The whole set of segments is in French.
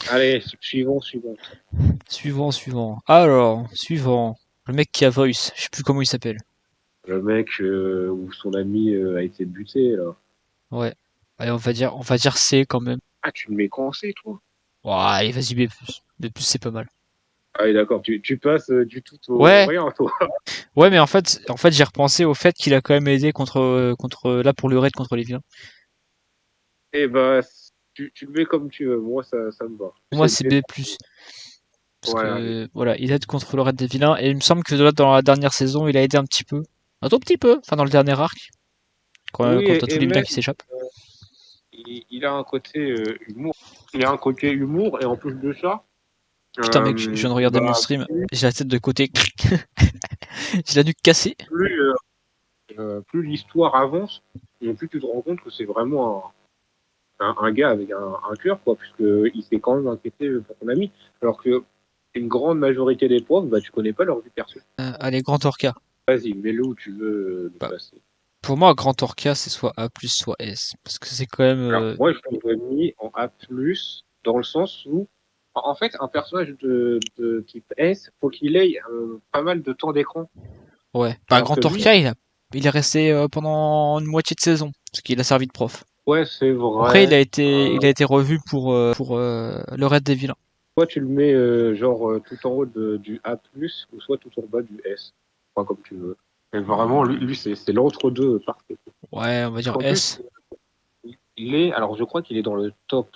Allez, suivant. Suivant. Alors, suivant. Le mec qui a Voice, je sais plus comment il s'appelle. Le mec où son ami a été buté, là. Ouais. Allez, on va dire C quand même. Ah, tu le mets coincé, toi? Ouais, allez, vas-y, B+. B+, c'est pas mal. Ah oui, d'accord, tu passes du tout au Ouais, rien, toi. ouais, mais en fait, j'ai repensé au fait qu'il a quand même aidé là, pour le raid contre les vilains. Eh ben, tu le mets comme tu veux. Moi, ça me va. Pour moi, C'est c'est B. B+. Parce Ouais, allez. que, voilà, il aide contre le raid des vilains. Et il me semble que là, dans la dernière saison, il a aidé un petit peu. Un tout petit peu. Enfin, dans le dernier arc. Oui, Quand t'as tous et les vilains même, qui s'échappent. il a un côté humour. Il a un côté humour, et en plus de ça, Putain, mec, je viens de regarder mon bah, stream. J'ai la tête de côté. J'ai la nuque cassée. plus, plus l'histoire avance, et plus tu te rends compte que c'est vraiment un gars avec un cœur, quoi, puisqu'il s'est quand même inquiété pour ton ami. Alors que une grande majorité des profs, bah, tu connais pas leur vie perso. Allez, Grand Orca. Vas-y, mets-le où tu veux le Bah, placer. pour moi, Grand Orca, c'est soit A+, soit S. Parce que c'est quand même... Alors, moi, je l'aurais mis en A+, dans le sens où, en fait, un personnage de type S, faut qu'il ait pas mal de temps d'écran. Ouais. Bah, Alors que Grand lui, Orca, il est resté pendant une moitié de saison. Parce qu'il a servi de prof. ouais, c'est Après, vrai. il a été revu pour le raid des vilains. Soit tu le mets genre tout en haut du A+, ou soit tout en bas du S. Enfin, comme tu veux. Mais vraiment, lui c'est l'entre-deux parfait. Ouais, on va Parce dire qu'en plus, S. alors je crois qu'il est dans le top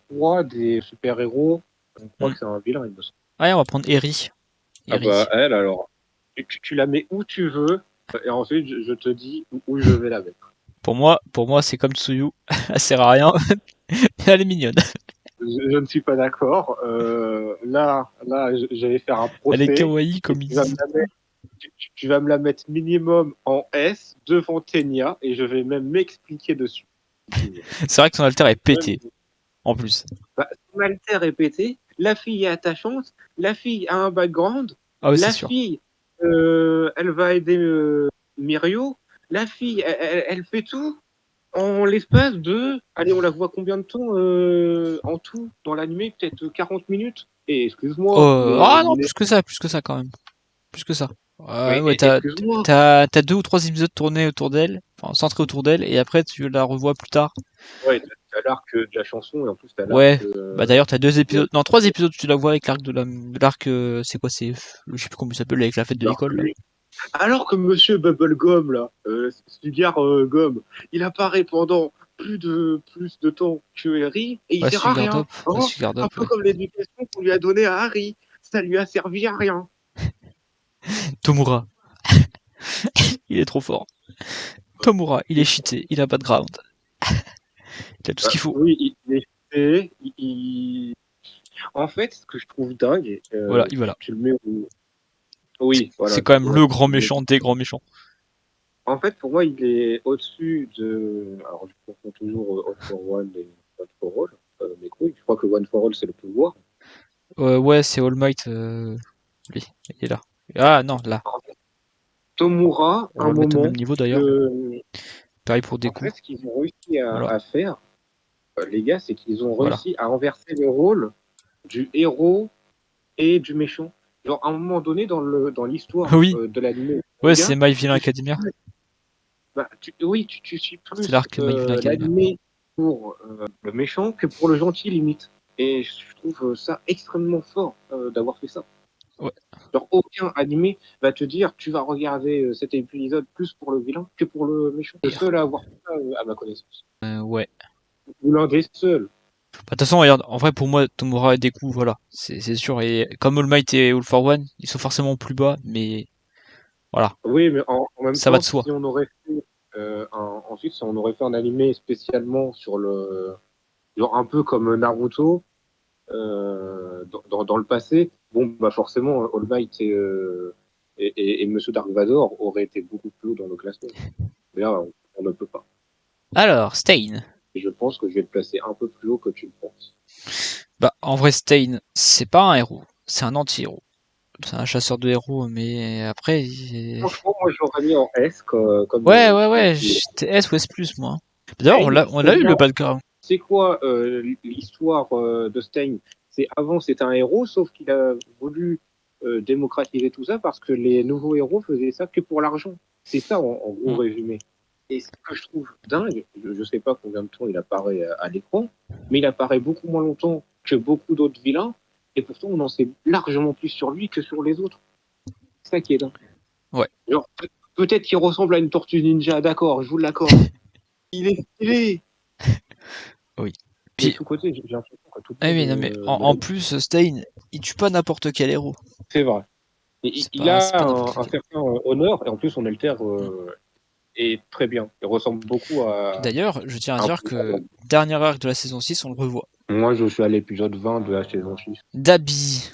3 des super-héros. Je crois Hmm. que c'est un vilain, il me semble. Ouais, on va prendre Eri. Ah bah, Eri. elle, alors, tu la mets où tu veux, et ensuite, je te dis où je vais la mettre. Pour moi, c'est comme Tsuyu. Elle sert à rien. Mais elle est mignonne. Je ne suis pas d'accord. Là, j'allais faire un Elle est procès, kawaii, et comme ils disent. tu vas me la mettre minimum en S devant Tenya, et je vais même m'expliquer dessus. C'est vrai que son alter est pété. En plus. Bah, son alter est pété, la fille est attachante, la fille a un background, Ah ouais, c'est la sûr. fille, elle va aider Mirio, la fille, elle fait tout en l'espace de... Allez, on la voit combien de temps en tout dans l'animé? Peut-être 40 minutes. Et excuse-moi, Ah non, mais plus que ça quand même. Plus que ça. Ouais, excuse-moi. t'as deux ou trois épisodes tournés autour d'elle, enfin centrés autour d'elle, et après tu la revois plus tard. Ouais, t'as l'arc de la chanson et en plus t'as l'arc Ouais, bah d'ailleurs t'as deux de épisodes, non trois épisodes où tu la vois avec l'arc de l'arc, c'est quoi, je sais plus comment il s'appelle, avec la fête de leur l'école là. pluie. Alors que Monsieur Bubblegum, là, Sugar Gomme, il apparaît pendant plus de temps que Harry et il Ouais, sert à rien. Hein, Sugardop, un ouais. peu comme l'éducation qu'on lui a donnée à Harry. Ça lui a servi à rien. Tomura, il est trop fort. Tomura, il est cheaté, il a pas de ground, il a tout ce Bah, qu'il faut. oui, il est fait. En fait, ce que je trouve dingue, Voilà, il va là. tu le mets où? Oui, C'est voilà. quand même Ouais, le grand tu le mets. méchant des grands méchants. En fait, pour moi, il est au-dessus de. Alors, je confonds toujours All for One et One for All. Mais oui, je crois que One for All, c'est le pouvoir. Ouais, c'est All Might, lui, il est là. Ah non, là. Tomura, On va un le mettre au même moment, niveau d'ailleurs. que, Pareil pour en Deku. fait, ce qu'ils ont réussi Voilà, à faire, les gars, c'est qu'ils ont voilà. réussi à renverser le rôle du héros et du méchant. Genre, à un moment donné, dans l'histoire Oui, de l'anime ouais, c'est manga, My Villain tu suis Academia. plus, oui, tu suis C'est plus l'arc My Villain Academia. l'anime pour le méchant que pour le gentil, limite. Et je trouve ça extrêmement fort d'avoir fait ça. Ouais. Genre, aucun animé va te dire tu vas regarder cet épisode plus pour le vilain que pour le méchant. Le seul à avoir fait ça, à ma connaissance. Ouais. Ou l'un des seuls. Bah, de toute façon, regarde, en vrai, pour moi, Tomura et Deku, voilà, c'est sûr. Et comme All Might et All for One, ils sont forcément plus bas, mais voilà, Oui, mais en même ça va temps, de soi. si on aurait fait ensuite, si on aurait fait un animé spécialement sur le genre un peu comme Naruto dans le passé, bon bah forcément All Might et Monsieur Dark Vador auraient été beaucoup plus haut dans le classement. Mais là, on ne peut pas. Alors, Stain. Et je pense que je vais le placer un peu plus haut que tu le penses. Bah, en vrai, Stain, c'est pas un héros, c'est un anti-héros. C'est un chasseur de héros, mais après, Franchement, moi, je l'aurais mis en S comme ouais, tu j'étais S ou S+, moi. D'ailleurs, Stein, on c'est l'a eu le bien. background. C'est quoi l'histoire de Stein? avant c'était un héros, sauf qu'il a voulu démocratiser tout ça parce que les nouveaux héros faisaient ça que pour l'argent. C'est ça en gros résumé. Et ce que je trouve dingue, je sais pas combien de temps il apparaît à l'écran, mais il apparaît beaucoup moins longtemps que beaucoup d'autres vilains, et pourtant on en sait largement plus sur lui que sur les autres. C'est ça qui est dingue. Ouais. Genre, peut-être qu'il ressemble à une tortue ninja, d'accord, je vous l'accorde. Il est stylé. Oui. Puis, tout côté, j'ai l'impression que tout le Ah oui, monde, non, mais en plus, Stein, il tue pas n'importe quel héros. c'est vrai. Et C'est il pas a n'importe un lequel. certain honneur, et en plus son alter est très bien. Il ressemble beaucoup à D'ailleurs, je tiens à un dire que dernier arc de la saison 6, on le revoit. Moi, je suis à l'épisode 20 de la saison 6. Dabi.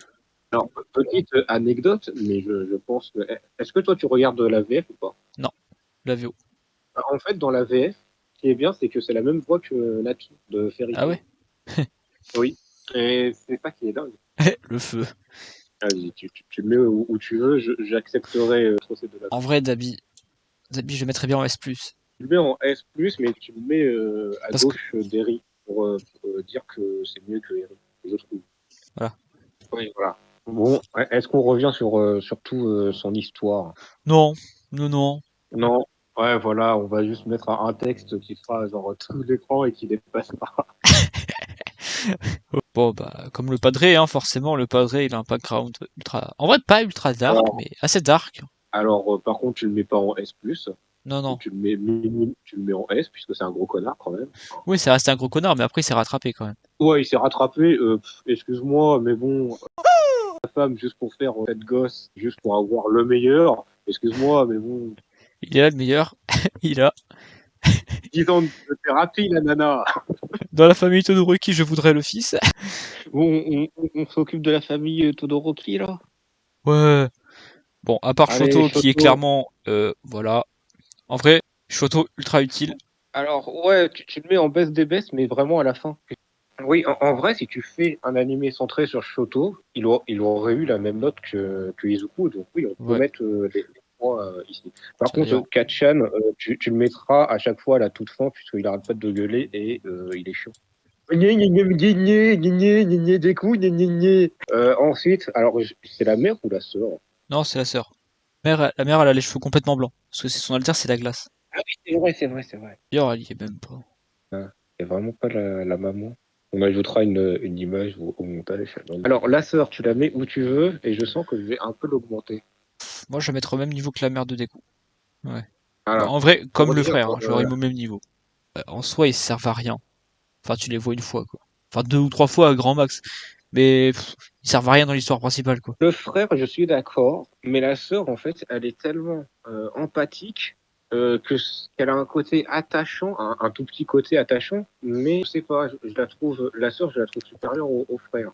Alors, petite anecdote, mais je pense que... Est-ce que toi, tu regardes la VF ou pas? Non, la VO. En fait, dans la VF, ce qui est bien, c'est que c'est la même voix que Naki de Fairy Ah Tail. ouais. Oui. Et c'est ça qui est dingue. Le feu. Vas-y, tu le mets où tu veux, j'accepterai le procès de la En vrai, Dabi, je le mettrais bien en S+. Tu le mets en S+, mais tu le mets à Parce gauche d'Eri pour dire que c'est mieux que Eri, je trouve. Voilà. Oui, voilà. Bon, est-ce qu'on revient sur tout son histoire? Non, non. Non. Ouais, voilà, on va juste mettre un texte qui sera genre tout l'écran et qui dépasse pas. Bon, bah, comme le Padré, hein, forcément, le Padré, il a un background ultra... En vrai, pas ultra dark, mais assez dark. Alors, par contre, tu le mets pas en S+, Non. tu le mets en S, puisque c'est un gros connard quand même. Oui, c'est resté un gros connard, mais après, il s'est rattrapé quand même. Ouais, il s'est rattrapé, excuse-moi, mais bon, la femme, juste pour faire cette gosse, juste pour avoir le meilleur, excuse-moi, mais bon, Il est là le meilleur. Il a. 10 ans de thérapie, la nana. Dans la famille Todoroki, je voudrais le fils. Bon, on s'occupe de la famille Todoroki, là. Ouais. Bon, à part Allez, Shoto, qui est Shoto. clairement... voilà. En vrai, Shoto, ultra utile. Alors, ouais, tu le mets en baisse des baisses, mais vraiment à la fin. Oui, en vrai, si tu fais un animé centré sur Shoto, il aurait eu la même note que Izuku, donc oui, on peut Ouais. mettre les trois ici. Par contre, D'ailleurs. Kachan, tu le mettras à chaque fois à la toute fin, puisqu'il arrête pas de gueuler et il est chiant. Ensuite, alors, c'est la mère ou la sœur? Non, c'est la sœur. La mère, elle a les cheveux complètement blancs. Parce que c'est son alter, c'est la glace. Ah oui, c'est vrai. D'ailleurs, elle y est même pas. Ah, c'est vraiment pas la maman. On ajoutera une image au montage. Alors, la sœur, tu la mets où tu veux, et je sens que je vais un peu l'augmenter. Moi, je vais mettre au même niveau que la mère de Deku. Ouais. Bah, Voilà. en vrai, comme le Redire, frère, hein, je l'aurais mis au même niveau. En soi, ils servent à rien. Enfin, tu les vois une fois, quoi. Enfin, 2 ou 3 fois à grand max. Mais ils servent à rien dans l'histoire principale, quoi. Le frère, je suis d'accord, mais la sœur, en fait, elle est tellement empathique qu'elle a un côté attachant, un tout petit côté attachant, mais je sais pas, je la trouve, la sœur, je la trouve supérieure au frère.